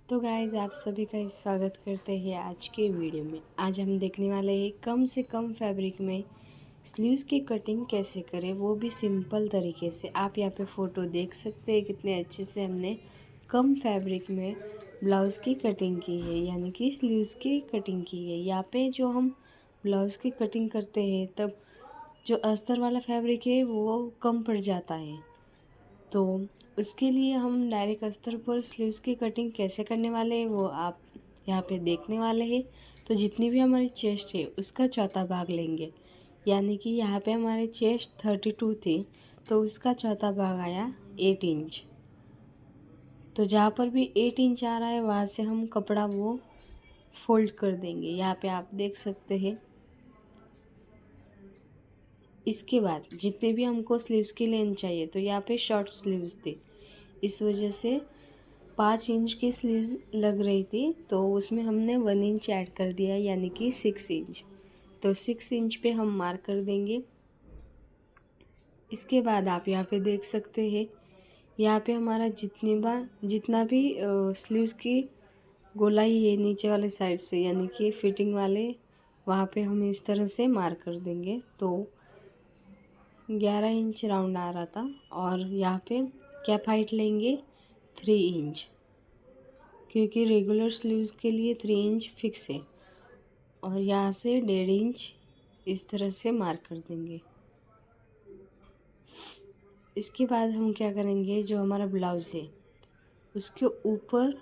तो गाइस आप सभी का स्वागत करते हैं आज के वीडियो में। आज हम देखने वाले हैं कम से कम फैब्रिक में स्लीव्स की कटिंग कैसे करें, वो भी सिंपल तरीके से। आप यहाँ पे फ़ोटो देख सकते हैं कितने अच्छे से हमने कम फैब्रिक में ब्लाउज़ की कटिंग की है, यानी कि स्लीव्स की कटिंग की है। यहाँ पे जो हम ब्लाउज़ की कटिंग करते हैं तब जो अस्तर वाला फैब्रिक है वो कम पड़ जाता है, तो उसके लिए हम डायरेक्ट अस्तर पर स्लीव्स की कटिंग कैसे करने वाले हैं वो आप यहाँ पे देखने वाले हैं। तो जितनी भी हमारी चेस्ट है उसका चौथा भाग लेंगे, यानी कि यहाँ पे हमारे चेस्ट 32 थी तो उसका चौथा भाग आया 8 इंच। तो जहाँ पर भी 8 इंच आ रहा है वहाँ से हम कपड़ा वो फोल्ड कर देंगे। यहाँ पे आप देख सकते हैं। इसके बाद जितने भी हमको स्लीव्स की लेंथ चाहिए, तो यहाँ पे शॉर्ट स्लीव्स थी, इस वजह से 5 इंच की स्लीव्स लग रही थी, तो उसमें हमने 1 इंच ऐड कर दिया, यानी कि 6 इंच। तो 6 इंच पे हम मार्क कर देंगे। इसके बाद आप यहाँ पे देख सकते हैं, यहाँ पे हमारा जितना भी स्लीव्स की गोलाई है नीचे वाले साइड से, यानी कि फिटिंग वाले, वहाँ पे हम इस तरह से मार्क कर देंगे। तो 11 इंच राउंड आ रहा था, और यहाँ पे कैप हाइट लेंगे 3 इंच, क्योंकि रेगुलर स्लीव्स के लिए 3 इंच फिक्स है। और यहाँ से 1.5 इंच इस तरह से मार्क कर देंगे। इसके बाद हम क्या करेंगे, जो हमारा ब्लाउज़ है उसके ऊपर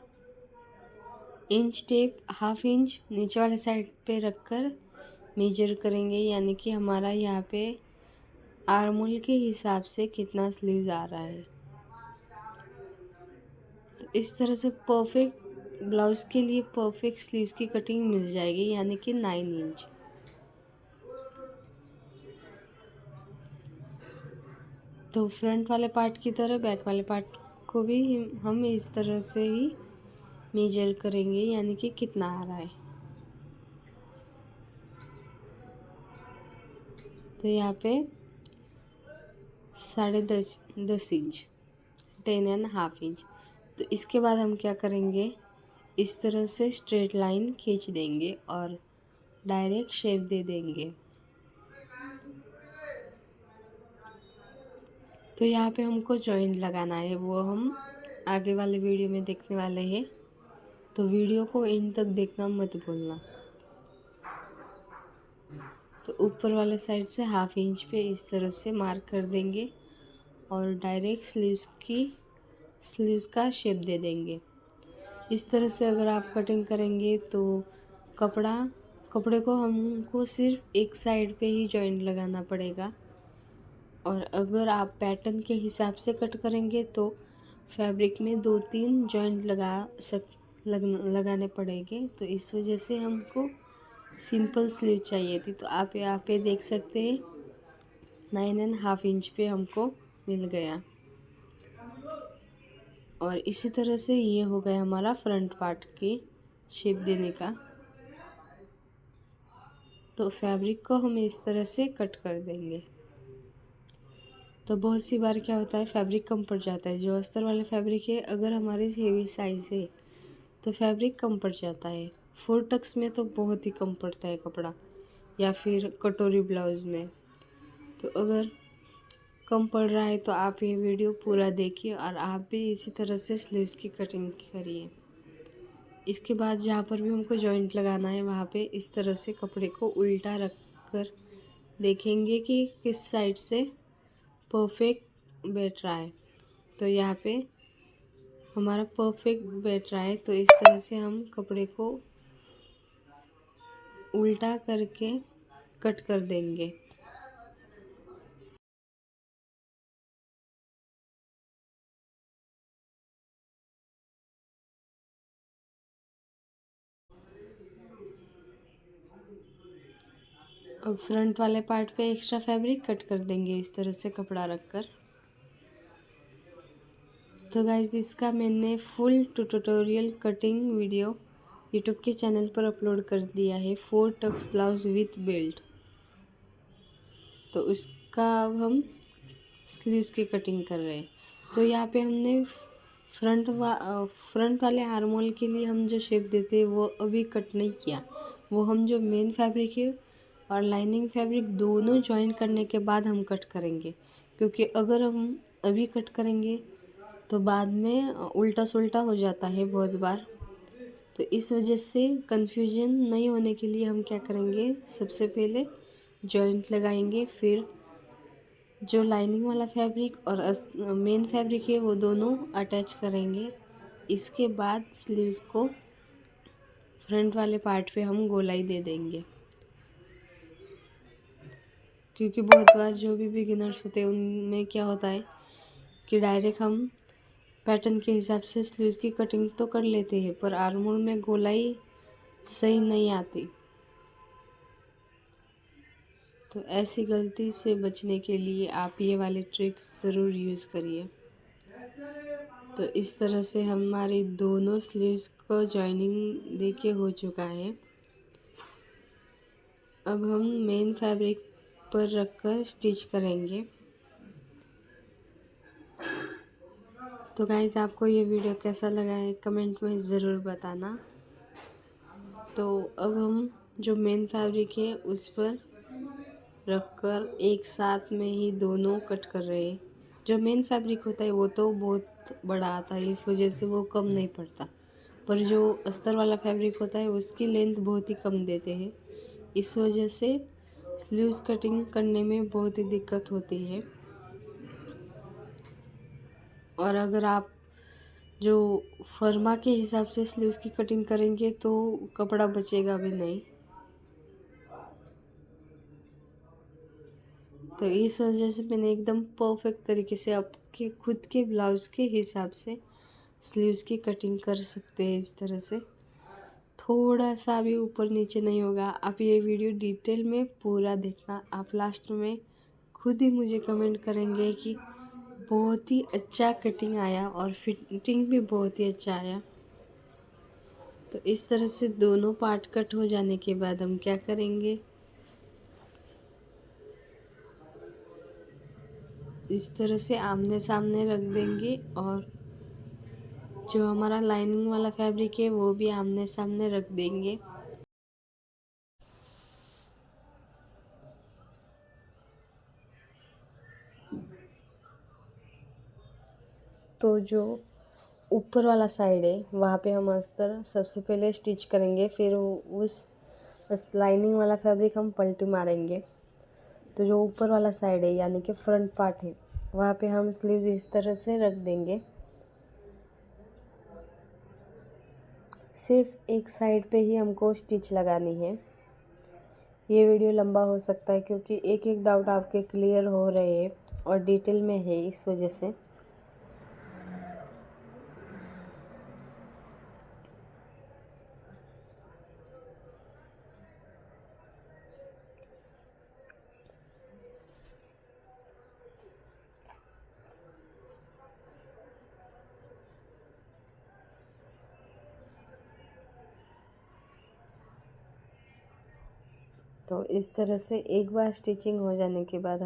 इंच टेप 1/2 इंच नीचे वाले साइड पे रखकर मेजर करेंगे, यानी कि हमारा यहाँ पे आर्मोल के हिसाब से कितना स्लीव्स आ रहा है। तो इस तरह से परफेक्ट ब्लाउज़ के लिए परफेक्ट स्लीव्स की कटिंग मिल जाएगी, यानी कि 9 इंच। तो फ्रंट वाले पार्ट की तरह बैक वाले पार्ट को भी हम इस तरह से ही मेजर करेंगे, यानी कि कितना आ रहा है। तो यहाँ पे 10.5 इंच, 10.5 इंच। तो इसके बाद हम क्या करेंगे, इस तरह से स्ट्रेट लाइन खींच देंगे और डायरेक्ट शेप दे देंगे। तो यहाँ पे हमको जॉइंट लगाना है, वो हम आगे वाले वीडियो में देखने वाले हैं, तो वीडियो को एंड तक देखना मत भूलना। तो ऊपर वाले साइड से 1/2 इंच पे इस तरह से मार्क कर देंगे और डायरेक्ट स्लीव्स का शेप दे देंगे। इस तरह से अगर आप कटिंग करेंगे तो कपड़े को हमको सिर्फ एक साइड पे ही जॉइंट लगाना पड़ेगा, और अगर आप पैटर्न के हिसाब से कट करेंगे तो फैब्रिक में 2-3 जॉइंट लगाने पड़ेंगे। तो इस वजह से हमको सिंपल स्लीव चाहिए थी। तो आप यहाँ पे देख सकते हैं 9.5 इंच पे हमको मिल गया। और इसी तरह से ये हो गया हमारा फ्रंट पार्ट की शेप देने का। तो फैब्रिक को हम इस तरह से कट कर देंगे। तो बहुत सी बार क्या होता है, फैब्रिक कम पड़ जाता है। जो अस्तर वाला फैब्रिक है, अगर हमारे हेवी साइज़ है तो फैब्रिक कम पड़ जाता है। 4 टक्स में तो बहुत ही कम पड़ता है कपड़ा, या फिर कटोरी ब्लाउज़ में। तो अगर कम पड़ रहा है तो आप ये वीडियो पूरा देखिए और आप भी इसी तरह से स्लीव्स की कटिंग करिए। इसके बाद जहाँ पर भी हमको जॉइंट लगाना है वहाँ पे इस तरह से कपड़े को उल्टा रख कर देखेंगे कि किस साइड से परफेक्ट बैठ रहा है। तो यहाँ पे हमारा परफेक्ट बैठ रहा है, तो इस तरह से हम कपड़े को उल्टा करके कट कर देंगे। अब फ्रंट वाले पार्ट पे एक्स्ट्रा फैब्रिक कट कर देंगे इस तरह से कपड़ा रखकर। तो गाइस, इसका मैंने full tutorial cutting video YouTube के चैनल पर अपलोड कर दिया है, 4 टक्स ब्लाउज विथ बेल्ट। तो उसका अब हम स्लीव्स की कटिंग कर रहे हैं। तो यहाँ पे हमने फ्रंट वाले आर्मोल के लिए हम जो शेप देते हैं वो अभी कट नहीं किया। वो हम जो मेन फैब्रिक है और लाइनिंग फैब्रिक दोनों ज्वाइन करने के बाद हम कट करेंगे, क्योंकि अगर हम अभी कट करेंगे तो बाद में उल्टा सुल्टा हो जाता है बहुत बार। तो इस वजह से कन्फ्यूजन नहीं होने के लिए हम क्या करेंगे, सबसे पहले जॉइंट लगाएंगे, फिर जो लाइनिंग वाला फैब्रिक और मेन फैब्रिक है वो दोनों अटैच करेंगे। इसके बाद स्लीव्स को फ्रंट वाले पार्ट पे हम गोलाई दे देंगे, क्योंकि बहुत बार जो भी बिगिनर्स होते हैं उनमें क्या होता है कि डायरेक्ट हम पैटर्न के हिसाब से स्लीव्स की कटिंग तो कर लेते हैं, पर आर्मोल में गोलाई सही नहीं आती। तो ऐसी गलती से बचने के लिए आप ये वाले ट्रिक्स ज़रूर यूज़ करिए। तो इस तरह से हमारी दोनों स्लीव्स को जॉइनिंग देके हो चुका है। अब हम मेन फैब्रिक पर रखकर स्टिच करेंगे। तो गाइज़, आपको ये वीडियो कैसा लगा है कमेंट में ज़रूर बताना। तो अब हम जो मेन फैब्रिक है उस पर रखकर एक साथ में ही दोनों कट कर रहे हैं। जो मेन फैब्रिक होता है वो तो बहुत बड़ा आता है, इस वजह से वो कम नहीं पड़ता, पर जो अस्तर वाला फैब्रिक होता है उसकी लेंथ बहुत ही कम देते हैं। इस वजह से स्लीव्स कटिंग करने में बहुत ही दिक्कत होती है। और अगर आप जो फर्मा के हिसाब से स्लीव्स की कटिंग करेंगे तो कपड़ा बचेगा भी नहीं। तो इस वजह से मैंने एकदम परफेक्ट तरीके से आपके खुद के ब्लाउज़ के हिसाब से स्लीव्स की कटिंग कर सकते हैं। इस तरह से थोड़ा सा भी ऊपर नीचे नहीं होगा। आप ये वीडियो डिटेल में पूरा देखना। आप लास्ट में खुद ही मुझे कमेंट करेंगे कि बहुत ही अच्छा कटिंग आया और फिटिंग भी बहुत ही अच्छा आया। तो इस तरह से दोनों पार्ट कट हो जाने के बाद हम क्या करेंगे, इस तरह से आमने सामने रख देंगे और जो हमारा लाइनिंग वाला फैब्रिक है वो भी आमने सामने रख देंगे। तो जो ऊपर वाला साइड है वहाँ पे हम अस्तर सबसे पहले स्टिच करेंगे, फिर उस लाइनिंग वाला फैब्रिक हम पलटी मारेंगे। तो जो ऊपर वाला साइड है यानी कि फ्रंट पार्ट है वहाँ पे हम स्लीव्स इस तरह से रख देंगे। सिर्फ एक साइड पे ही हमको स्टिच लगानी है। ये वीडियो लंबा हो सकता है क्योंकि एक एक डाउट आपके क्लियर हो रहे हैं और डिटेल में है, इस वजह से। तो इस तरह से एक बार स्टिचिंग हो जाने के बाद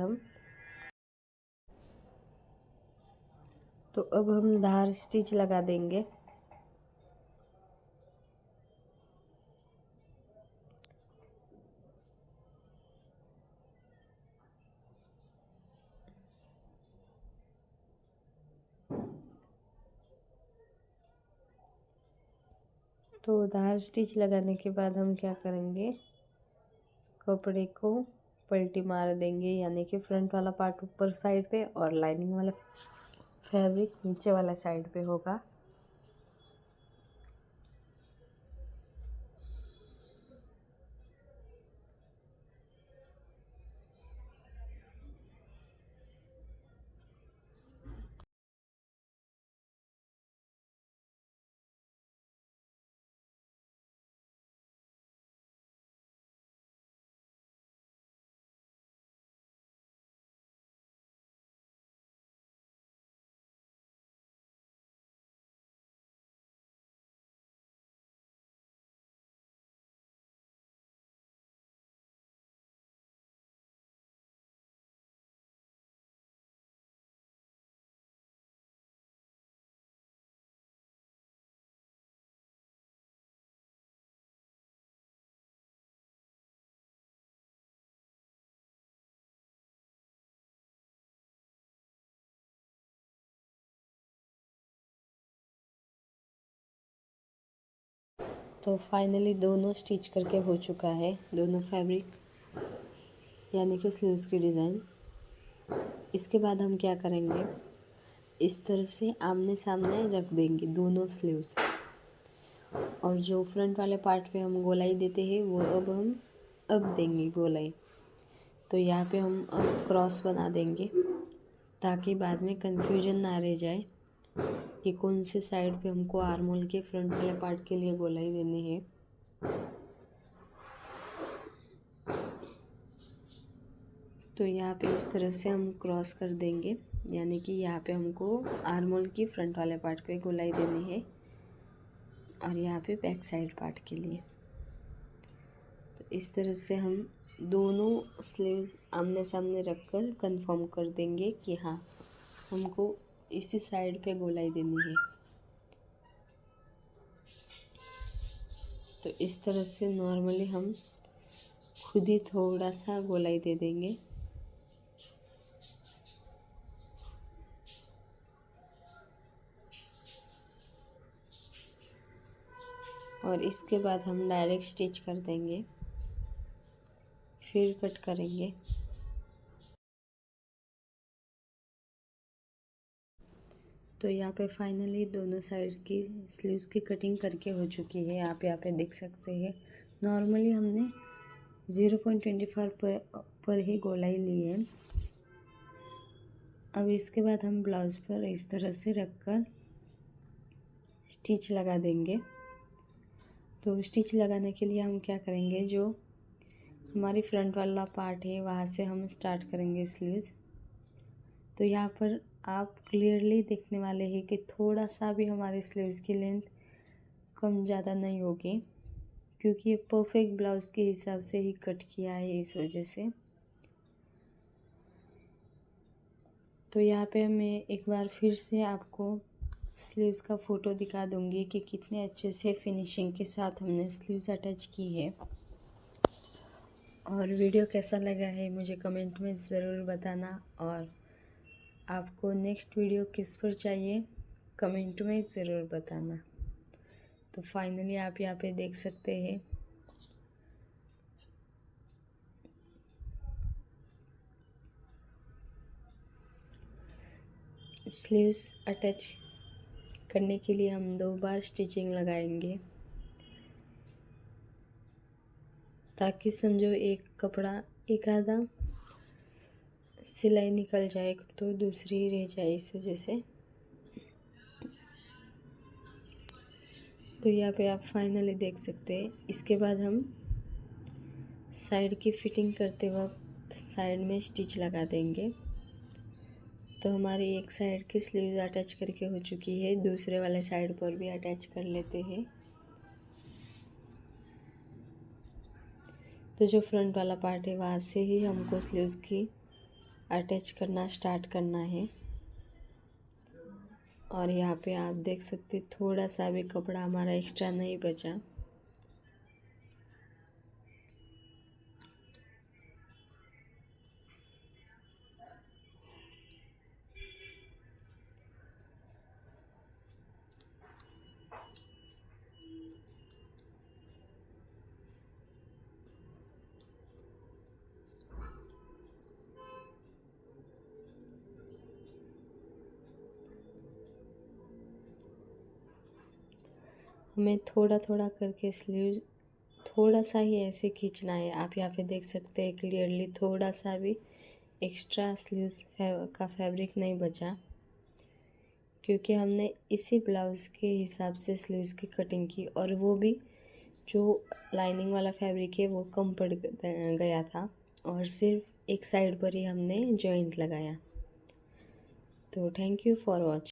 अब हम धार स्टिच लगा देंगे। तो धार स्टिच लगाने के बाद हम क्या करेंगे, कपड़े को पलटी मार देंगे, यानी कि फ्रंट वाला पार्ट ऊपर साइड पे और लाइनिंग वाला फैब्रिक नीचे वाला साइड पे होगा। तो फाइनली दोनों स्टिच करके हो चुका है, दोनों फैब्रिक यानी कि स्लीव्स की डिज़ाइन। इसके बाद हम क्या करेंगे, इस तरह से आमने सामने रख देंगे दोनों स्लीव्स, और जो फ्रंट वाले पार्ट पे हम गोलाई देते हैं वो अब देंगे गोलाई। तो यहाँ पे हम अब क्रॉस बना देंगे ताकि बाद में कंफ्यूजन ना रह जाए कि कौन से साइड पे हमको आर्म होल के फ्रंट वाले पार्ट के लिए गोलाई देनी है। तो यहाँ पे इस तरह से हम क्रॉस कर देंगे, यानी कि यहाँ पे हमको आर्म होल की फ्रंट वाले पार्ट पे गोलाई देनी है और यहाँ पे बैक साइड पार्ट के लिए। तो इस तरह से हम दोनों स्लीव आमने सामने रखकर कंफर्म कर देंगे कि हाँ हमको इसी साइड पे गोलाई देनी है। तो इस तरह से नॉर्मली हम खुद ही थोड़ा सा गोलाई दे देंगे। और इसके बाद हम डायरेक्ट स्टिच कर देंगे, फिर कट करेंगे। तो यहाँ पे फाइनली दोनों साइड की स्लीव्स की कटिंग करके हो चुकी है। आप यहाँ पे देख सकते हैं नॉर्मली हमने 0.25 पर ही गोलाई ली है। अब इसके बाद हम ब्लाउज पर इस तरह से रखकर स्टिच लगा देंगे। तो स्टिच लगाने के लिए हम क्या करेंगे, जो हमारी फ्रंट वाला पार्ट है वहाँ से हम स्टार्ट करेंगे स्लीव्स। तो यहाँ पर आप क्लियरली देखने वाले हैं कि थोड़ा सा भी हमारे स्लीव्स की लेंथ कम ज़्यादा नहीं होगी, क्योंकि ये परफेक्ट ब्लाउज़ के हिसाब से ही कट किया है, इस वजह से। तो यहाँ पे मैं एक बार फिर से आपको स्लीव्स का फ़ोटो दिखा दूँगी कि कितने अच्छे से फिनिशिंग के साथ हमने स्लीव्स अटैच की है। और वीडियो कैसा लगा है मुझे कमेंट में ज़रूर बताना, और आपको नेक्स्ट वीडियो किस पर चाहिए कमेंट में ज़रूर बताना। तो फाइनली आप यहाँ पे देख सकते हैं स्लीव्स अटैच करने के लिए हम 2 बार स्टिचिंग लगाएंगे, ताकि समझो एक कपड़ा एक आधा सिलाई निकल जाए तो दूसरी रह जाए, इस वजह से। तो यहाँ पे आप फाइनली देख सकते हैं। इसके बाद हम साइड की फिटिंग करते वक्त साइड में स्टिच लगा देंगे। तो हमारी एक साइड की स्लीव्स अटैच करके हो चुकी है, दूसरे वाले साइड पर भी अटैच कर लेते हैं। तो जो फ्रंट वाला पार्ट है वहाँ से ही हमको स्लीव्स की अटैच करना स्टार्ट करना है। और यहाँ पे आप देख सकते थोड़ा सा भी कपड़ा हमारा एक्स्ट्रा नहीं बचा। हमें थोड़ा थोड़ा करके स्लीव्स थोड़ा सा ही ऐसे खींचना है। आप यहाँ पे देख सकते हैं क्लियरली थोड़ा सा भी एक्स्ट्रा स्लीव्स का फैब्रिक नहीं बचा, क्योंकि हमने इसी ब्लाउज़ के हिसाब से स्लीव्स की कटिंग की, और वो भी जो लाइनिंग वाला फैब्रिक है वो कम पड़ गया था, और सिर्फ एक साइड पर ही हमने जॉइंट लगाया। तो थैंक यू फॉर वॉचिंग।